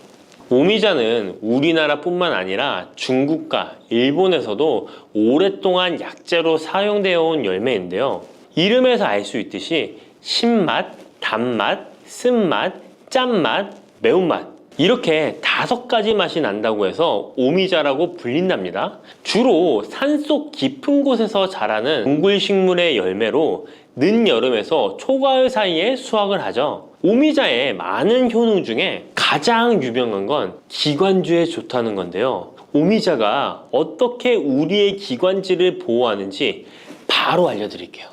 오미자는 우리나라뿐만 아니라 중국과 일본에서도 오랫동안 약재로 사용되어 온 열매인데요. 이름에서 알 수 있듯이 신맛, 단맛, 쓴맛, 짠맛, 매운맛 이렇게 5가지 맛이 난다고 해서 오미자라고 불린답니다. 주로 산속 깊은 곳에서 자라는 동굴식물의 열매로 늦여름에서 초가을 사이에 수확을 하죠. 오미자의 많은 효능 중에 가장 유명한 건 기관지에 좋다는 건데요. 오미자가 어떻게 우리의 기관지를 보호하는지 바로 알려드릴게요.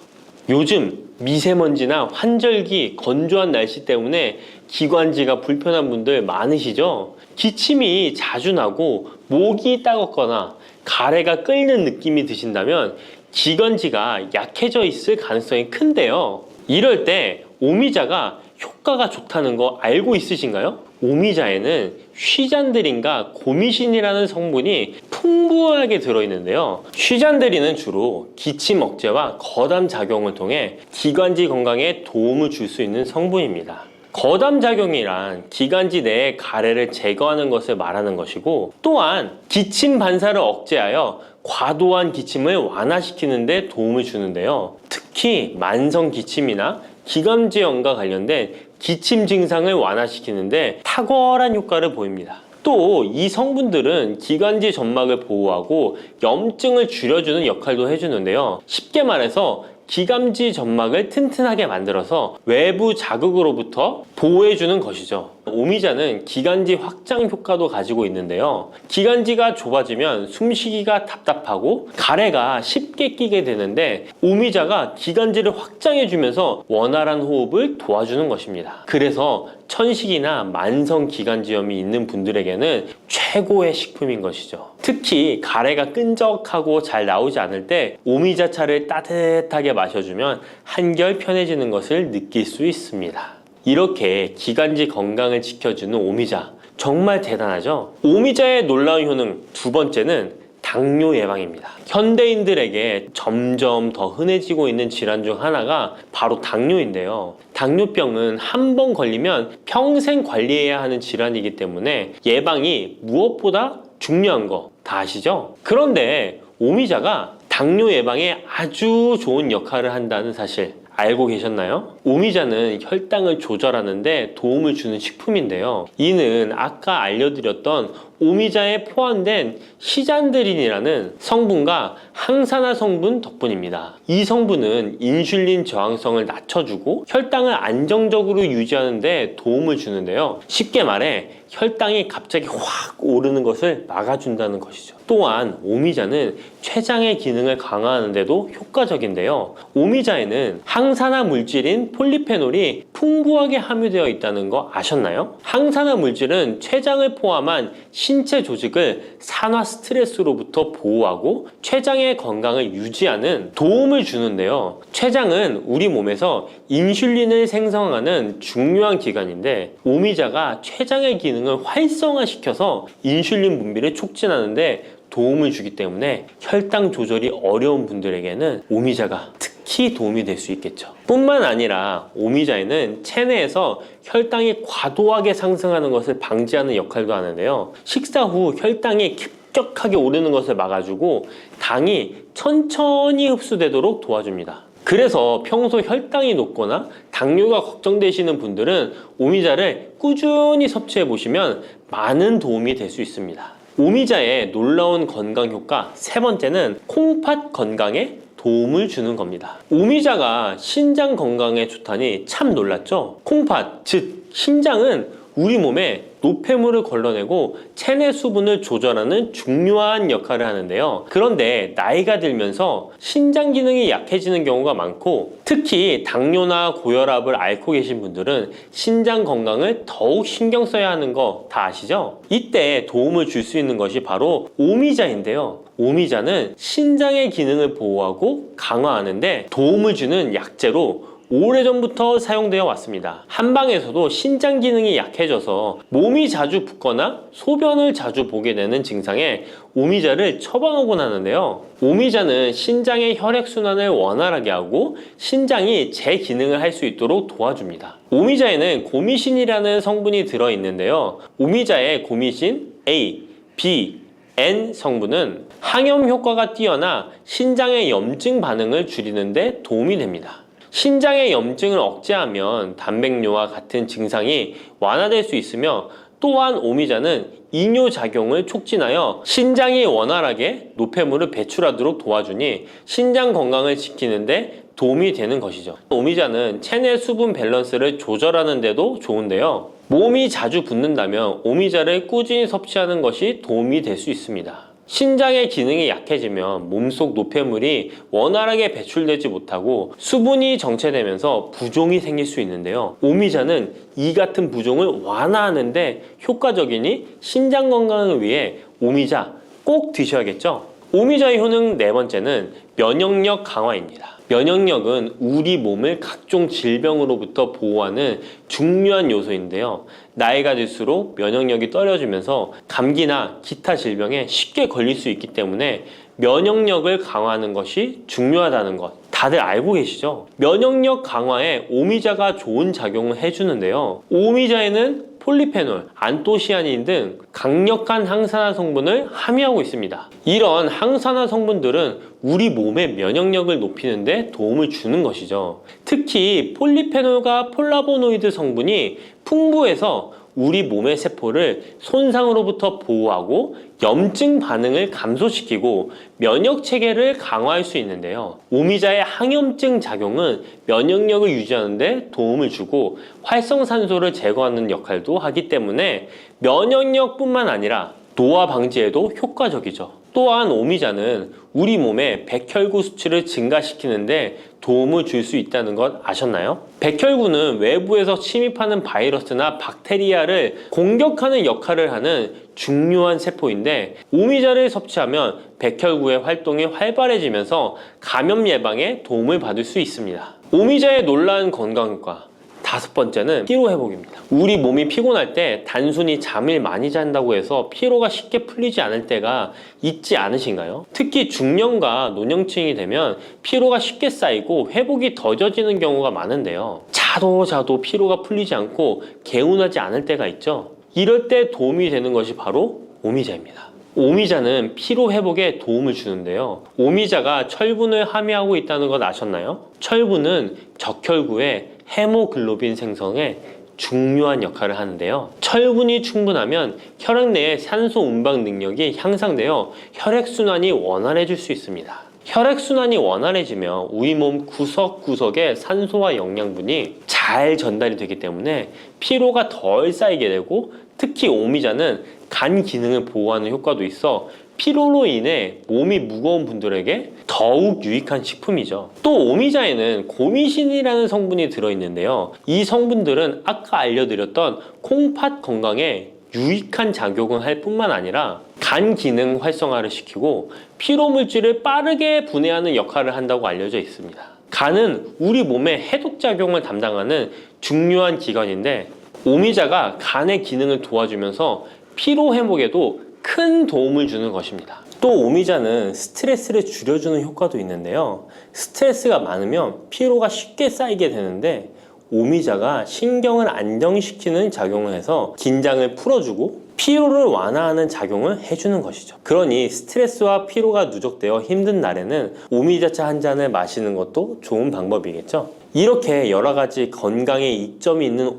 요즘 미세먼지나 환절기, 건조한 날씨 때문에 기관지가 불편한 분들 많으시죠? 기침이 자주 나고 목이 따갑거나 가래가 끓는 느낌이 드신다면 기관지가 약해져 있을 가능성이 큰데요. 이럴 때 오미자가 효과가 좋다는 거 알고 있으신가요? 오미자에는 휘잔드린과 고미신이라는 성분이 풍부하게 들어있는데요. 쉬잔드린은 주로 기침 억제와 거담 작용을 통해 기관지 건강에 도움을 줄 수 있는 성분입니다. 거담 작용이란 기관지 내의 가래를 제거하는 것을 말하는 것이고, 또한 기침 반사를 억제하여 과도한 기침을 완화시키는 데 도움을 주는데요. 특히 만성 기침이나 기관지염과 관련된 기침 증상을 완화시키는데 탁월한 효과를 보입니다. 또 이 성분들은 기관지 점막을 보호하고 염증을 줄여주는 역할도 해주는데요. 쉽게 말해서 기관지 점막을 튼튼하게 만들어서 외부 자극으로부터 보호해주는 것이죠. 오미자는 기관지 확장 효과도 가지고 있는데요. 기관지가 좁아지면 숨쉬기가 답답하고 가래가 쉽게 끼게 되는데, 오미자가 기관지를 확장해주면서 원활한 호흡을 도와주는 것입니다. 그래서 천식이나 만성 기관지염이 있는 분들에게는 최고의 식품인 것이죠. 특히 가래가 끈적하고 잘 나오지 않을 때 오미자차를 따뜻하게 마셔주면 한결 편해지는 것을 느낄 수 있습니다. 이렇게 기관지 건강을 지켜주는 오미자, 정말 대단하죠? 오미자의 놀라운 효능 두 번째는 당뇨 예방입니다. 현대인들에게 점점 더 흔해지고 있는 질환 중 하나가 바로 당뇨인데요. 당뇨병은 한 번 걸리면 평생 관리해야 하는 질환이기 때문에 예방이 무엇보다 중요한 거 다 아시죠? 그런데 오미자가 당뇨 예방에 아주 좋은 역할을 한다는 사실 알고 계셨나요? 오미자는 혈당을 조절하는 데 도움을 주는 식품인데요. 이는 아까 알려드렸던 오미자에 포함된 시잔드린이라는 성분과 항산화 성분 덕분입니다. 이 성분은 인슐린 저항성을 낮춰주고 혈당을 안정적으로 유지하는 데 도움을 주는데요. 쉽게 말해 혈당이 갑자기 확 오르는 것을 막아준다는 것이죠. 또한 오미자는 췌장의 기능을 강화하는 데도 효과적인데요. 오미자에는 항산화 물질인 폴리페놀이 풍부하게 함유되어 있다는 거 아셨나요? 항산화 물질은 췌장을 포함한 신체 조직을 산화 스트레스로부터 보호하고 췌장의 건강을 유지하는 도움을 주는데요. 췌장은 우리 몸에서 인슐린을 생성하는 중요한 기관인데, 오미자가 췌장의 기능을 활성화시켜서 인슐린 분비를 촉진하는데 도움을 주기 때문에 혈당 조절이 어려운 분들에게는 오미자가 특히 도움이 될 수 있겠죠. 뿐만 아니라 오미자에는 체내에서 혈당이 과도하게 상승하는 것을 방지하는 역할도 하는데요. 식사 후 혈당이 급격하게 오르는 것을 막아주고 당이 천천히 흡수되도록 도와줍니다. 그래서 평소 혈당이 높거나 당뇨가 걱정되시는 분들은 오미자를 꾸준히 섭취해 보시면 많은 도움이 될 수 있습니다. 오미자의 놀라운 건강 효과 세 번째는 콩팥 건강에 도움을 주는 겁니다. 오미자가 신장 건강에 좋다니 참 놀랐죠? 콩팥, 즉 신장은 우리 몸에 노폐물을 걸러내고 체내 수분을 조절하는 중요한 역할을 하는데요. 그런데 나이가 들면서 신장 기능이 약해지는 경우가 많고, 특히 당뇨나 고혈압을 앓고 계신 분들은 신장 건강을 더욱 신경 써야 하는 거 다 아시죠? 이때 도움을 줄 수 있는 것이 바로 오미자인데요. 오미자는 신장의 기능을 보호하고 강화하는데 도움을 주는 약재로 오래전부터 사용되어 왔습니다. 한방에서도 신장 기능이 약해져서 몸이 자주 붓거나 소변을 자주 보게 되는 증상에 오미자를 처방하곤 하는데요. 오미자는 신장의 혈액순환을 원활하게 하고 신장이 재기능을 할 수 있도록 도와줍니다. 오미자에는 고미신이라는 성분이 들어있는데요. 오미자의 고미신 A, B, N 성분은 항염 효과가 뛰어나 신장의 염증 반응을 줄이는 데 도움이 됩니다. 신장의 염증을 억제하면 단백뇨와 같은 증상이 완화될 수 있으며, 또한 오미자는 이뇨작용을 촉진하여 신장이 원활하게 노폐물을 배출하도록 도와주니 신장 건강을 지키는 데 도움이 되는 것이죠. 오미자는 체내 수분 밸런스를 조절하는 데도 좋은데요. 몸이 자주 붓는다면 오미자를 꾸준히 섭취하는 것이 도움이 될 수 있습니다. 신장의 기능이 약해지면 몸속 노폐물이 원활하게 배출되지 못하고 수분이 정체되면서 부종이 생길 수 있는데요. 오미자는 이 같은 부종을 완화하는데 효과적이니 신장 건강을 위해 오미자 꼭 드셔야겠죠. 오미자의 효능 네 번째는 면역력 강화입니다. 면역력은 우리 몸을 각종 질병으로부터 보호하는 중요한 요소인데요. 나이가 들수록 면역력이 떨어지면서 감기나 기타 질병에 쉽게 걸릴 수 있기 때문에 면역력을 강화하는 것이 중요하다는 것 다들 알고 계시죠? 면역력 강화에 오미자가 좋은 작용을 해주는데요. 오미자에는 폴리페놀, 안토시아닌 등 강력한 항산화 성분을 함유하고 있습니다. 이런 항산화 성분들은 우리 몸의 면역력을 높이는 데 도움을 주는 것이죠. 특히 폴리페놀과 폴라보노이드 성분이 풍부해서 우리 몸의 세포를 손상으로부터 보호하고 염증 반응을 감소시키고 면역 체계를 강화할 수 있는데요. 오미자의 항염증 작용은 면역력을 유지하는 데 도움을 주고 활성산소를 제거하는 역할도 하기 때문에 면역력뿐만 아니라 노화 방지에도 효과적이죠. 또한 오미자는 우리 몸의 백혈구 수치를 증가시키는데 도움을 줄 수 있다는 것 아셨나요? 백혈구는 외부에서 침입하는 바이러스나 박테리아를 공격하는 역할을 하는 중요한 세포인데 오미자를 섭취하면 백혈구의 활동이 활발해지면서 감염 예방에 도움을 받을 수 있습니다. 오미자의 놀라운 건강효과 5번째는 피로 회복입니다. 우리 몸이 피곤할 때 단순히 잠을 많이 잔다고 해서 피로가 쉽게 풀리지 않을 때가 있지 않으신가요? 특히 중년과 노년층이 되면 피로가 쉽게 쌓이고 회복이 더뎌지는 경우가 많은데요. 자도 피로가 풀리지 않고 개운하지 않을 때가 있죠. 이럴 때 도움이 되는 것이 바로 오미자입니다. 오미자는 피로 회복에 도움을 주는데요. 오미자가 철분을 함유하고 있다는 것 아셨나요? 철분은 적혈구의 헤모글로빈 생성에 중요한 역할을 하는데요. 철분이 충분하면 혈액 내의 산소 운반 능력이 향상되어 혈액순환이 원활해질 수 있습니다. 혈액순환이 원활해지면 우리 몸 구석구석에 산소와 영양분이 잘 전달이 되기 때문에 피로가 덜 쌓이게 되고 특히 오미자는 간 기능을 보호하는 효과도 있어 피로로 인해 몸이 무거운 분들에게 더욱 유익한 식품이죠. 또 오미자에는 고미신이라는 성분이 들어있는데요. 이 성분들은 아까 알려드렸던 콩팥 건강에 유익한 작용을 할 뿐만 아니라 간 기능 활성화를 시키고 피로 물질을 빠르게 분해하는 역할을 한다고 알려져 있습니다. 간은 우리 몸의 해독 작용을 담당하는 중요한 기관인데 오미자가 간의 기능을 도와주면서 피로 회복에도 큰 도움을 주는 것입니다. 또 오미자는 스트레스를 줄여주는 효과도 있는데요. 스트레스가 많으면 피로가 쉽게 쌓이게 되는데 오미자가 신경을 안정시키는 작용을 해서 긴장을 풀어주고 피로를 완화하는 작용을 해주는 것이죠. 그러니 스트레스와 피로가 누적되어 힘든 날에는 오미자차 한 잔을 마시는 것도 좋은 방법이겠죠. 이렇게 여러 가지 건강에 이점이 있는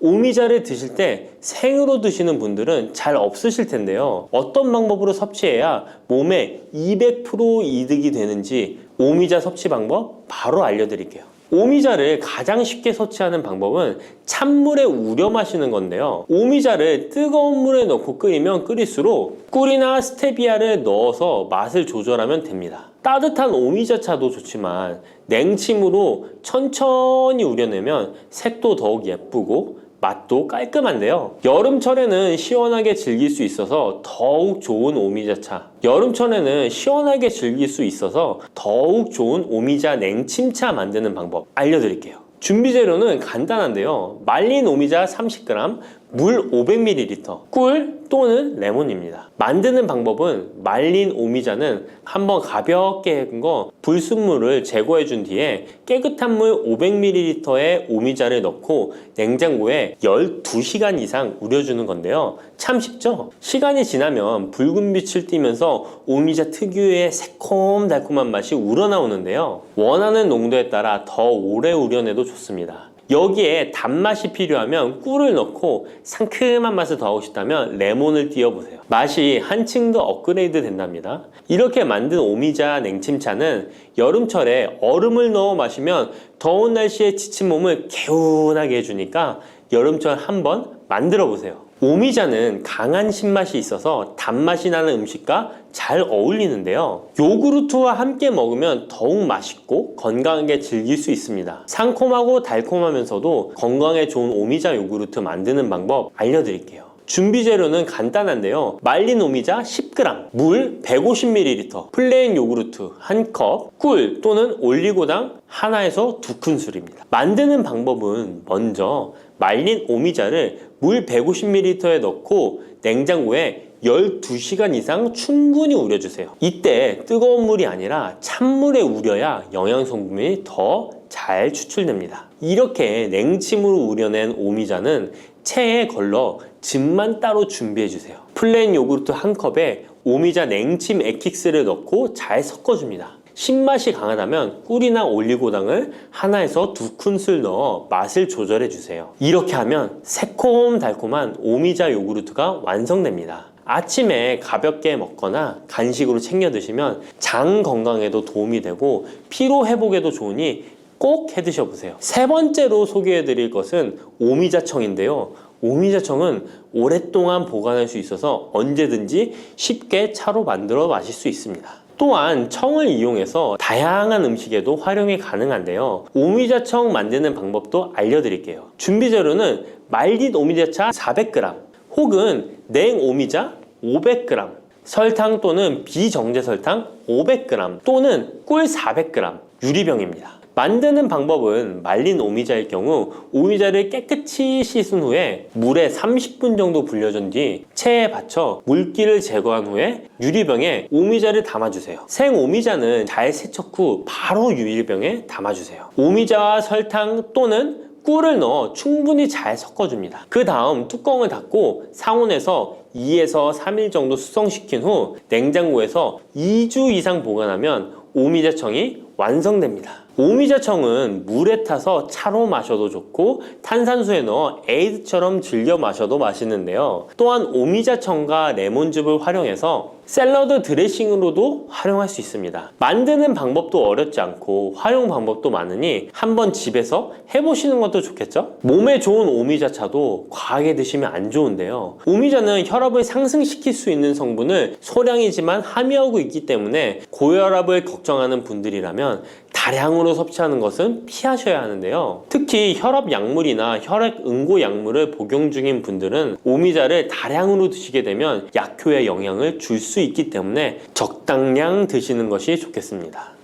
오미자를 드실 때 생으로 드시는 분들은 잘 없으실 텐데요. 어떤 방법으로 섭취해야 몸에 200% 이득이 되는지 오미자 섭취 방법 바로 알려드릴게요. 오미자를 가장 쉽게 섭취하는 방법은 찬물에 우려 마시는 건데요. 오미자를 뜨거운 물에 넣고 끓이면 끓일수록 꿀이나 스테비아를 넣어서 맛을 조절하면 됩니다. 따뜻한 오미자차도 좋지만 냉침으로 천천히 우려내면 색도 더욱 예쁘고 맛도 깔끔한데요. 여름철에는 시원하게 즐길 수 있어서 더욱 좋은 오미자차, 여름철에는 시원하게 즐길 수 있어서 더욱 좋은 오미자 냉침차 만드는 방법 알려드릴게요. 준비 재료는 간단한데요. 말린 오미자 30g, 물 500ml, 꿀 또는 레몬입니다. 만드는 방법은 말린 오미자는 한번 가볍게 헹군 거 불순물을 제거해 준 뒤에 깨끗한 물 500ml에 오미자를 넣고 냉장고에 12시간 이상 우려주는 건데요. 참 쉽죠? 시간이 지나면 붉은 빛을 띠면서 오미자 특유의 새콤달콤한 맛이 우러나오는데요. 원하는 농도에 따라 더 오래 우려내도 좋습니다. 여기에 단맛이 필요하면 꿀을 넣고 상큼한 맛을 더하고 싶다면 레몬을 띄워보세요. 맛이 한층 더 업그레이드 된답니다. 이렇게 만든 오미자 냉침차는 여름철에 얼음을 넣어 마시면 더운 날씨에 지친 몸을 개운하게 해주니까 여름철 한번 만들어 보세요. 오미자는 강한 신맛이 있어서 단맛이 나는 음식과 잘 어울리는데요. 요구르트와 함께 먹으면 더욱 맛있고 건강하게 즐길 수 있습니다. 상콤하고 달콤하면서도 건강에 좋은 오미자 요구르트 만드는 방법 알려드릴게요. 준비 재료는 간단한데요. 말린 오미자 10g, 물 150ml, 플레인 요구르트 1컵, 꿀 또는 올리고당 하나에서 2큰술입니다. 만드는 방법은 먼저 말린 오미자를 물 150ml에 넣고 냉장고에 12시간 이상 충분히 우려주세요. 이때 뜨거운 물이 아니라 찬물에 우려야 영양 성분이 더 잘 추출됩니다. 이렇게 냉침으로 우려낸 오미자는 체에 걸러 즙만 따로 준비해주세요. 플레인 요구르트 1컵에 오미자 냉침 액기스를 넣고 잘 섞어줍니다. 신맛이 강하다면 꿀이나 올리고당을 하나에서 2큰술 넣어 맛을 조절해주세요. 이렇게 하면 새콤달콤한 오미자 요구르트가 완성됩니다. 아침에 가볍게 먹거나 간식으로 챙겨 드시면 장 건강에도 도움이 되고 피로 회복에도 좋으니 꼭 해 드셔보세요. 세 번째로 소개해 드릴 것은 오미자청인데요. 오미자청은 오랫동안 보관할 수 있어서 언제든지 쉽게 차로 만들어 마실 수 있습니다. 또한 청을 이용해서 다양한 음식에도 활용이 가능한데요. 오미자청 만드는 방법도 알려드릴게요. 준비 재료는 말린 오미자차 400g 혹은 냉 오미자 500g, 설탕 또는 비정제 설탕 500g 또는 꿀 400g, 유리병입니다. 만드는 방법은 말린 오미자일 경우 오미자를 깨끗이 씻은 후에 물에 30분 정도 불려준 뒤 체에 받쳐 물기를 제거한 후에 유리병에 오미자를 담아주세요. 생 오미자는 잘 세척 후 바로 유리병에 담아주세요. 오미자와 설탕 또는 꿀을 넣어 충분히 잘 섞어줍니다. 그 다음 뚜껑을 닫고 상온에서 2에서 3일 정도 숙성시킨 후 냉장고에서 2주 이상 보관하면 오미자청이 완성됩니다. 오미자청은 물에 타서 차로 마셔도 좋고 탄산수에 넣어 에이드처럼 즐겨 마셔도 맛있는데요. 또한 오미자청과 레몬즙을 활용해서 샐러드 드레싱으로도 활용할 수 있습니다. 만드는 방법도 어렵지 않고 활용 방법도 많으니 한번 집에서 해보시는 것도 좋겠죠? 몸에 좋은 오미자차도 과하게 드시면 안 좋은데요. 오미자는 혈압을 상승시킬 수 있는 성분을 소량이지만 함유하고 있기 때문에 고혈압을 걱정하는 분들이라면 다량으로 섭취하는 것은 피하셔야 하는데요. 특히 혈압 약물이나 혈액 응고 약물을 복용 중인 분들은 오미자를 다량으로 드시게 되면 약효에 영향을 줄 수 있기 때문에 적당량 드시는 것이 좋겠습니다.